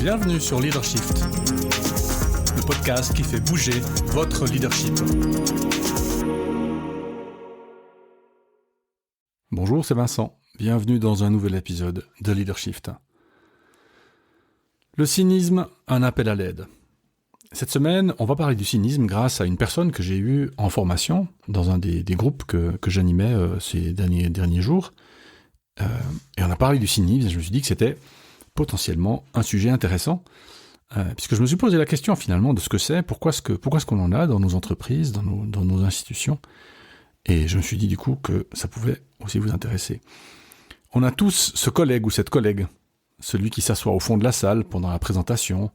Bienvenue sur Leadershift, le podcast qui fait bouger votre leadership. Bonjour, c'est Vincent. Bienvenue dans un nouvel épisode de Leadershift. Le cynisme, un appel à l'aide. Cette semaine, on va parler du cynisme grâce à une personne que j'ai eue en formation dans un des groupes que j'animais ces derniers jours. Et on a parlé du cynisme et je me suis dit que c'était potentiellement un sujet intéressant, puisque je me suis posé la question finalement de ce que c'est, pourquoi est-ce qu'on en a dans nos entreprises, dans nos institutions, et je me suis dit du coup que ça pouvait aussi vous intéresser. On a tous ce collègue ou cette collègue, celui qui s'assoit au fond de la salle pendant la présentation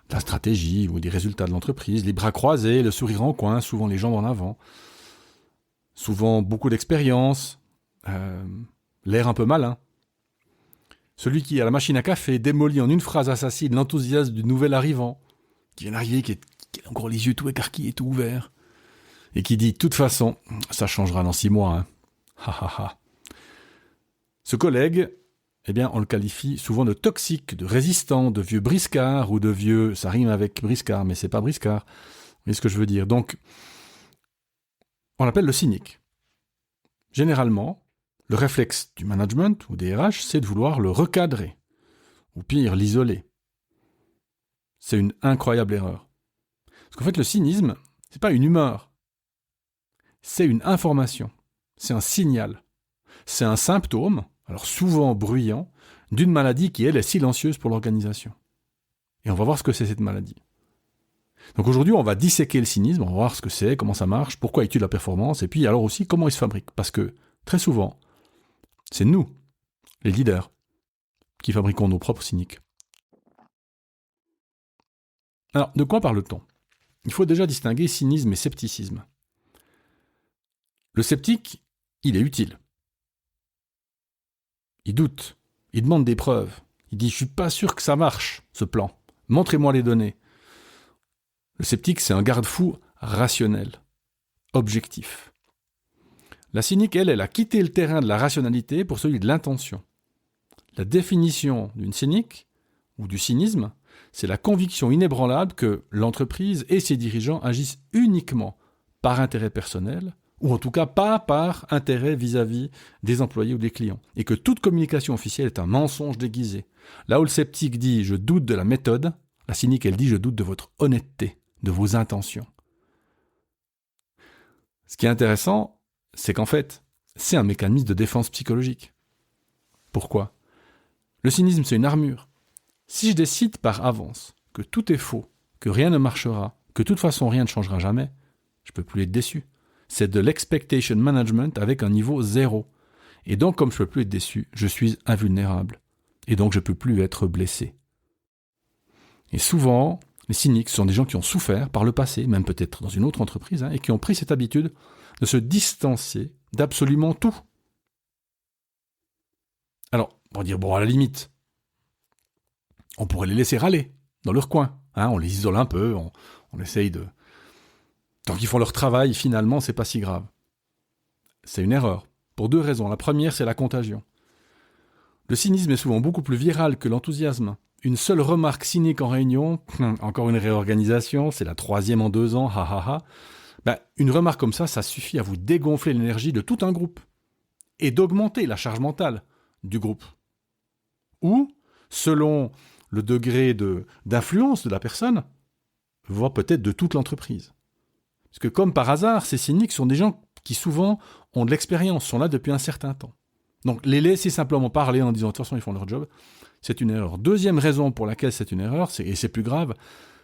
de la stratégie ou des résultats de l'entreprise, les bras croisés, le sourire en coin, souvent les jambes en avant, souvent beaucoup d'expérience, l'air un peu malin. Celui qui, à la machine à café, démolit en une phrase assassine l'enthousiasme du nouvel arrivant, qui vient d'arriver, qui a encore les yeux tout écarquillés, tout ouverts, et qui dit « de toute façon, ça changera dans 6 mois, hein. Ha ha ha ». Ce collègue, eh bien, on le qualifie souvent de toxique, de résistant, de vieux briscard, ou de vieux, ça rime avec briscard, mais c'est pas briscard. Vous voyez ce que je veux dire. Donc, on l'appelle le cynique. Généralement, le réflexe du management ou des RH, c'est de vouloir le recadrer, ou pire, l'isoler. C'est une incroyable erreur. Parce qu'en fait, le cynisme, c'est pas une humeur. C'est une information. C'est un signal. C'est un symptôme, alors souvent bruyant, d'une maladie qui, elle, est silencieuse pour l'organisation. Et on va voir ce que c'est cette maladie. Donc aujourd'hui, on va disséquer le cynisme, on va voir ce que c'est, comment ça marche, pourquoi étude la performance, et puis alors aussi comment il se fabrique. Parce que, très souvent, c'est nous, les leaders, qui fabriquons nos propres cyniques. Alors, de quoi parle-t-on ? Il faut déjà distinguer cynisme et scepticisme. Le sceptique, il est utile. Il doute, il demande des preuves. Il dit « je suis pas sûr que ça marche, ce plan. Montrez-moi les données ». Le sceptique, c'est un garde-fou rationnel, objectif. La cynique, elle a quitté le terrain de la rationalité pour celui de l'intention. La définition d'une cynique, ou du cynisme, c'est la conviction inébranlable que l'entreprise et ses dirigeants agissent uniquement par intérêt personnel, ou en tout cas pas par intérêt vis-à-vis des employés ou des clients, et que toute communication officielle est un mensonge déguisé. Là où le sceptique dit « je doute de la méthode », la cynique, elle dit « je doute de votre honnêteté, de vos intentions ». Ce qui est intéressant, c'est qu'en fait, c'est un mécanisme de défense psychologique. Pourquoi ? Le cynisme, c'est une armure. Si je décide par avance que tout est faux, que rien ne marchera, que de toute façon rien ne changera jamais, je ne peux plus être déçu. C'est de l'expectation management avec un niveau 0. Et donc, comme je ne peux plus être déçu, je suis invulnérable. Et donc, je ne peux plus être blessé. Et souvent, les cyniques sont des gens qui ont souffert par le passé, même peut-être dans une autre entreprise, et qui ont pris cette habitude de se distancier d'absolument tout. Alors, on va dire, bon, à la limite, on pourrait les laisser râler dans leur coin. On les isole un peu, on essaye de... Tant qu'ils font leur travail, finalement, c'est pas si grave. C'est une erreur, pour 2 raisons. La première, c'est la contagion. Le cynisme est souvent beaucoup plus viral que l'enthousiasme. Une seule remarque cynique en réunion, encore une réorganisation, c'est la 3e en 2 ans, ha ha ha. Une remarque comme ça suffit à vous dégonfler l'énergie de tout un groupe et d'augmenter la charge mentale du groupe. Ou, selon le degré d'influence de la personne, voire peut-être de toute l'entreprise. Parce que comme par hasard, ces cyniques sont des gens qui souvent ont de l'expérience, sont là depuis un certain temps. Donc les laisser simplement parler en disant de toute façon ils font leur job, c'est une erreur. 2e raison pour laquelle c'est une erreur, et c'est plus grave,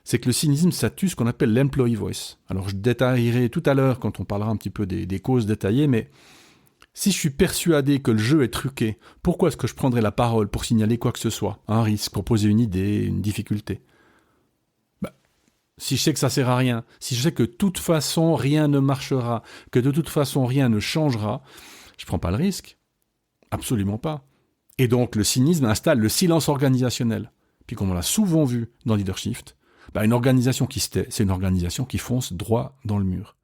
c'est que le cynisme, ça tue ce qu'on appelle l'employee voice. Alors je détaillerai tout à l'heure quand on parlera un petit peu des causes détaillées, mais si je suis persuadé que le jeu est truqué, pourquoi est-ce que je prendrais la parole pour signaler quoi que ce soit, un risque, proposer une idée, une difficulté ? Si je sais que ça sert à rien, si je sais que de toute façon rien ne marchera, que de toute façon rien ne changera, je prends pas le risque. Absolument pas. Et donc le cynisme installe le silence organisationnel. Puis comme on l'a souvent vu dans Leadershift, une organisation qui se tait, c'est une organisation qui fonce droit dans le mur.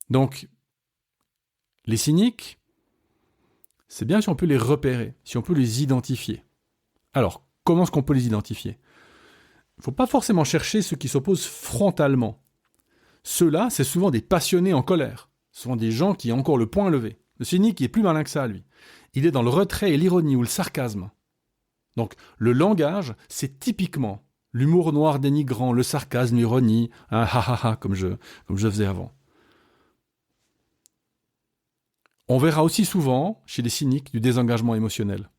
Donc, les cyniques, c'est bien si on peut les repérer, si on peut les identifier. Alors, Comment est-ce qu'on peut les identifier ? Il ne faut pas forcément chercher ceux qui s'opposent frontalement. Ceux-là, c'est souvent des passionnés en colère. Ce sont des gens qui ont encore le poing levé. Le cynique, il est plus malin que ça, lui. Il est dans le retrait et l'ironie ou le sarcasme. Donc, le langage, c'est typiquement l'humour noir dénigrant, le sarcasme, l'ironie, un ha ha ha, comme je faisais avant. On verra aussi souvent, chez les cyniques, du désengagement émotionnel.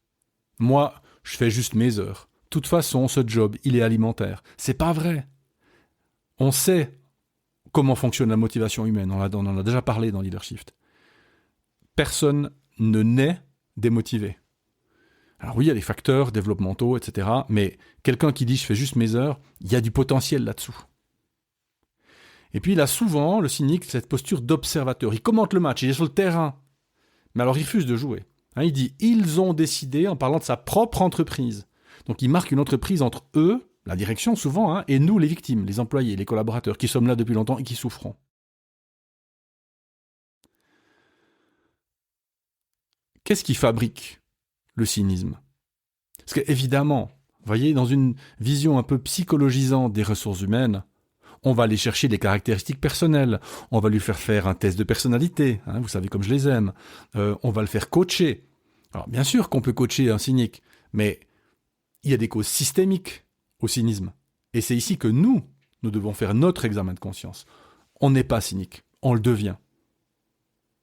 Moi, je fais juste mes heures. De toute façon, ce job, il est alimentaire. C'est pas vrai. On sait comment fonctionne la motivation humaine. On en a déjà parlé dans Leadership. Personne ne naît démotivé. Alors oui, il y a des facteurs développementaux, etc. Mais quelqu'un qui dit « je fais juste mes heures », il y a du potentiel là-dessous. Et puis il a souvent, le cynique, cette posture d'observateur. Il commente le match, il est sur le terrain. Mais alors il refuse de jouer. Il dit « ils ont décidé » en parlant de sa propre entreprise. Donc il marque une entreprise entre eux, la direction souvent, et nous, les victimes, les employés, les collaborateurs, qui sommes là depuis longtemps et qui souffrons. Qu'est-ce qui fabrique le cynisme ? Parce qu'évidemment, vous voyez, dans une vision un peu psychologisante des ressources humaines, on va aller chercher des caractéristiques personnelles, on va lui faire un test de personnalité, vous savez comme je les aime, on va le faire coacher. Alors bien sûr qu'on peut coacher un cynique, mais il y a des causes systémiques au cynisme. Et c'est ici que nous devons faire notre examen de conscience. On n'est pas cynique, on le devient.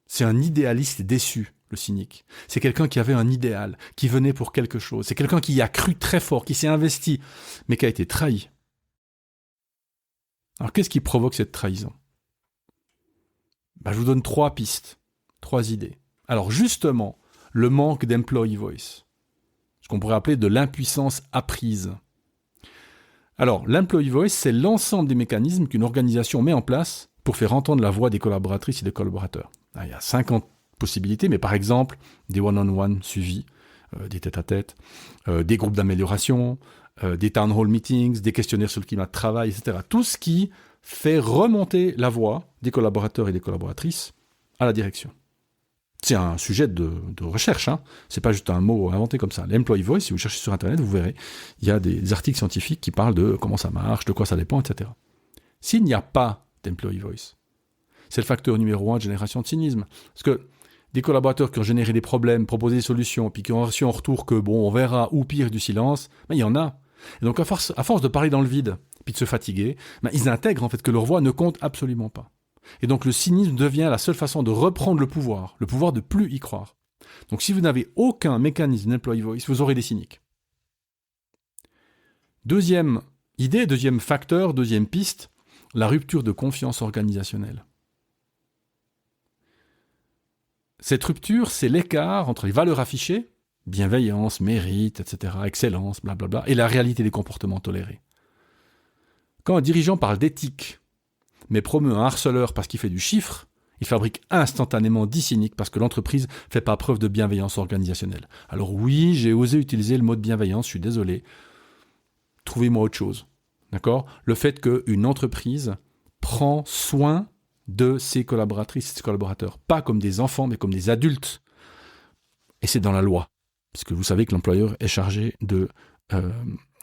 C'est un idéaliste déçu, le cynique. C'est quelqu'un qui avait un idéal, qui venait pour quelque chose. C'est quelqu'un qui y a cru très fort, qui s'est investi, mais qui a été trahi. Alors qu'est-ce qui provoque cette trahison ? Je vous donne 3 pistes, 3 idées. Alors justement, le manque d'employee voice. Ce qu'on pourrait appeler de l'impuissance apprise. Alors, l'employee voice, c'est l'ensemble des mécanismes qu'une organisation met en place pour faire entendre la voix des collaboratrices et des collaborateurs. Il y a 50 possibilités, mais par exemple, des one-on-one suivis, des tête-à-tête, des groupes d'amélioration, des town hall meetings, des questionnaires sur le climat de travail, etc. Tout ce qui fait remonter la voix des collaborateurs et des collaboratrices à la direction. C'est un sujet de recherche, c'est pas juste un mot inventé comme ça. L'employee voice, si vous cherchez sur Internet, vous verrez, il y a des articles scientifiques qui parlent de comment ça marche, de quoi ça dépend, etc. S'il n'y a pas d'employee voice, c'est le facteur numéro 1 de génération de cynisme. Parce que des collaborateurs qui ont généré des problèmes, proposé des solutions, puis qui ont reçu en retour que, on verra, ou pire, du silence, il y en a. Et donc, à force de parler dans le vide, puis de se fatiguer, ils intègrent en fait que leur voix ne compte absolument pas. Et donc, le cynisme devient la seule façon de reprendre le pouvoir de plus y croire. Donc, si vous n'avez aucun mécanisme d'employee voice, vous aurez des cyniques. Deuxième idée, deuxième facteur, deuxième piste, la rupture de confiance organisationnelle. Cette rupture, c'est l'écart entre les valeurs affichées, bienveillance, mérite, etc., excellence, blablabla, et la réalité des comportements tolérés. Quand un dirigeant parle d'éthique, mais promeut un harceleur parce qu'il fait du chiffre, il fabrique instantanément 10 cyniques parce que l'entreprise ne fait pas preuve de bienveillance organisationnelle. Alors oui, j'ai osé utiliser le mot de bienveillance, je suis désolé. Trouvez-moi autre chose. D'accord ? Le fait qu'une entreprise prend soin de ses collaboratrices et ses collaborateurs, pas comme des enfants, mais comme des adultes. Et c'est dans la loi. Parce que vous savez que l'employeur est chargé de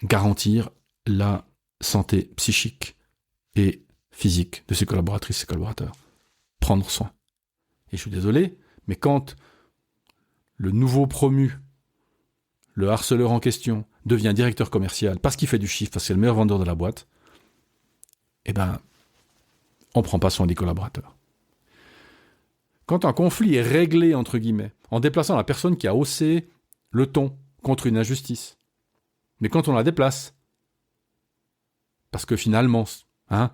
garantir la santé psychique et physique de ses collaboratrices et ses collaborateurs. Prendre soin. Et je suis désolé, mais quand le nouveau promu, le harceleur en question, devient directeur commercial parce qu'il fait du chiffre, parce que c'est le meilleur vendeur de la boîte, on ne prend pas soin des collaborateurs. Quand un conflit est réglé, entre guillemets, en déplaçant la personne qui a haussé le ton contre une injustice, mais quand on la déplace, parce que finalement, on ne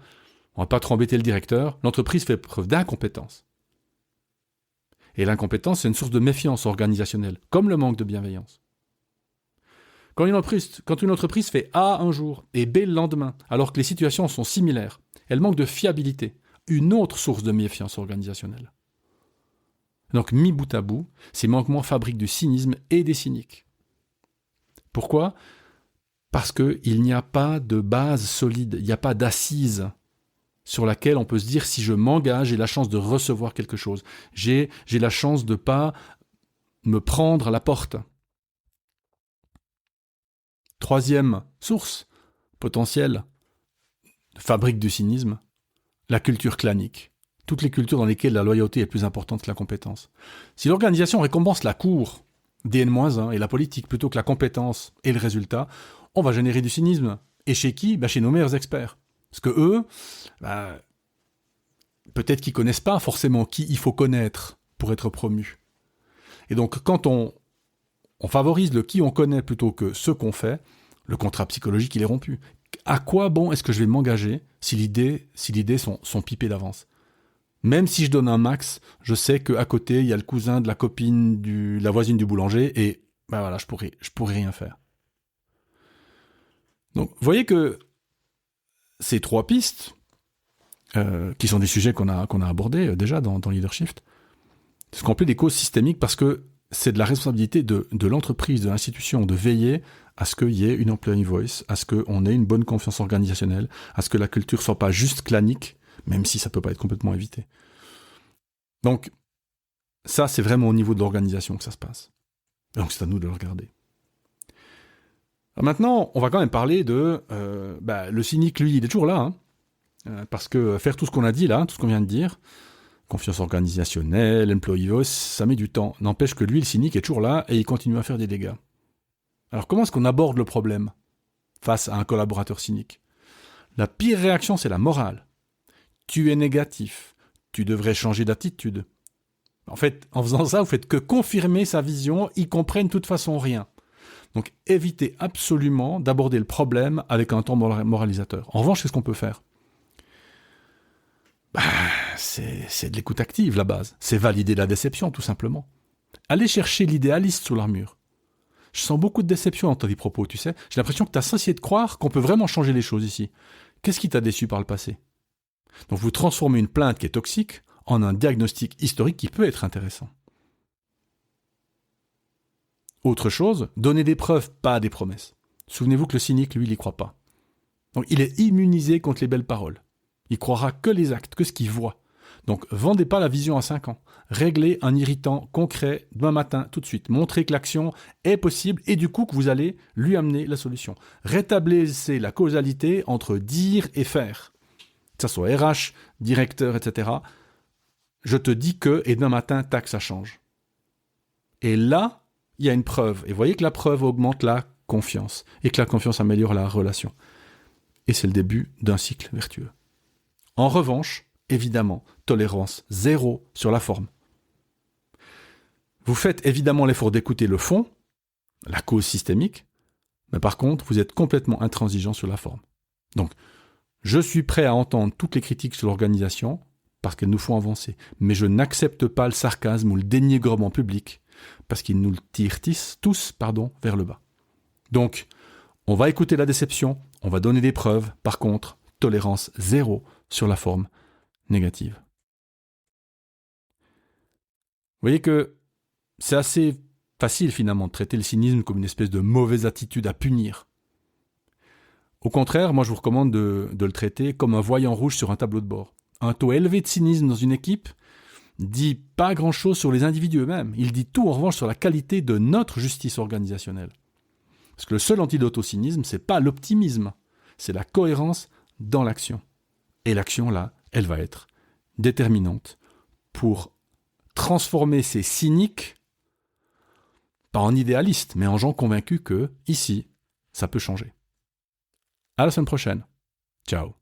va pas trop embêter le directeur, l'entreprise fait preuve d'incompétence. Et l'incompétence, c'est une source de méfiance organisationnelle, comme le manque de bienveillance. Quand une entreprise fait A un jour et B le lendemain, alors que les situations sont similaires, elle manque de fiabilité, une autre source de méfiance organisationnelle. Donc, mis bout à bout, ces manquements fabriquent du cynisme et des cyniques. Pourquoi ? Parce qu'il n'y a pas de base solide, il n'y a pas d'assise sur laquelle on peut se dire si je m'engage, j'ai la chance de recevoir quelque chose. J'ai la chance de ne pas me prendre à la porte. troisième source potentielle de fabrique du cynisme, la culture clanique. Toutes les cultures dans lesquelles la loyauté est plus importante que la compétence. Si l'organisation récompense la cour des N-1 et la politique plutôt que la compétence et le résultat, on va générer du cynisme. Et chez qui ? Chez nos meilleurs experts. Parce que eux, peut-être qu'ils connaissent pas forcément qui il faut connaître pour être promu. Et donc, quand on favorise le qui on connaît plutôt que ce qu'on fait, le contrat psychologique, il est rompu. À quoi bon est-ce que je vais m'engager si l'idée sont pipées d'avance ? Même si je donne un max, je sais qu'à côté, il y a le cousin de la copine, la voisine du boulanger, et voilà, je pourrais rien faire. Donc, vous voyez que ces trois pistes, qui sont des sujets qu'on a abordés déjà dans Leadership, ce qu'on appelle des causes systémiques parce que c'est de la responsabilité de l'entreprise, de l'institution, de veiller à ce qu'il y ait une employee voice, à ce qu'on ait une bonne confiance organisationnelle, à ce que la culture soit pas juste clanique, même si ça peut pas être complètement évité. Donc, ça, c'est vraiment au niveau de l'organisation que ça se passe. Donc, c'est à nous de le regarder. Alors maintenant, on va quand même parler de... le cynique, lui, il est toujours là, parce que faire tout ce qu'on a dit là, tout ce qu'on vient de dire, confiance organisationnelle, employee voice, ça met du temps. N'empêche que lui, le cynique, est toujours là et il continue à faire des dégâts. Alors, comment est-ce qu'on aborde le problème face à un collaborateur cynique ? La pire réaction, c'est la morale. Tu es négatif. Tu devrais changer d'attitude. En fait, en faisant ça, vous faites que confirmer sa vision, ils comprennent de toute façon rien. Donc, évitez absolument d'aborder le problème avec un ton moralisateur. En revanche, qu'est-ce qu'on peut faire ? C'est de l'écoute active, la base. C'est valider la déception, tout simplement. Allez chercher l'idéaliste sous l'armure. Je sens beaucoup de déception dans tes propos, tu sais. J'ai l'impression que tu as cessé de croire qu'on peut vraiment changer les choses ici. Qu'est-ce qui t'a déçu par le passé ? Donc vous transformez une plainte qui est toxique en un diagnostic historique qui peut être intéressant. Autre chose, donner des preuves, pas des promesses. Souvenez-vous que le cynique, lui, il n'y croit pas. Donc il est immunisé contre les belles paroles. Il croira que les actes, que ce qu'il voit. Donc vendez pas la vision à 5 ans. Réglez un irritant concret demain matin, tout de suite. Montrez que l'action est possible et du coup que vous allez lui amener la solution. Rétablissez la causalité entre dire et faire. Que ce soit RH, directeur, etc. Je te dis que, et demain matin, tac, ça change. Et là, il y a une preuve. Et vous voyez que la preuve augmente la confiance. Et que la confiance améliore la relation. Et c'est le début d'un cycle vertueux. En revanche, évidemment, tolérance zéro sur la forme. Vous faites évidemment l'effort d'écouter le fond, la cause systémique, mais par contre, vous êtes complètement intransigeant sur la forme. Donc, je suis prêt à entendre toutes les critiques sur l'organisation, parce qu'elles nous font avancer, mais je n'accepte pas le sarcasme ou le dénigrement public, parce qu'ils nous le tirent tous vers le bas. Donc, on va écouter la déception, on va donner des preuves, par contre, tolérance zéro sur la forme négative. Vous voyez que c'est assez facile finalement de traiter le cynisme comme une espèce de mauvaise attitude à punir. Au contraire, moi je vous recommande de le traiter comme un voyant rouge sur un tableau de bord. Un taux élevé de cynisme dans une équipe dit pas grand-chose sur les individus eux-mêmes. Il dit tout en revanche sur la qualité de notre justice organisationnelle. Parce que le seul antidote au cynisme, c'est pas l'optimisme, c'est la cohérence dans l'action. Et l'action là, elle va être déterminante pour transformer ces cyniques pas en idéalistes, mais en gens convaincus que, ici, ça peut changer. À la semaine prochaine. Ciao.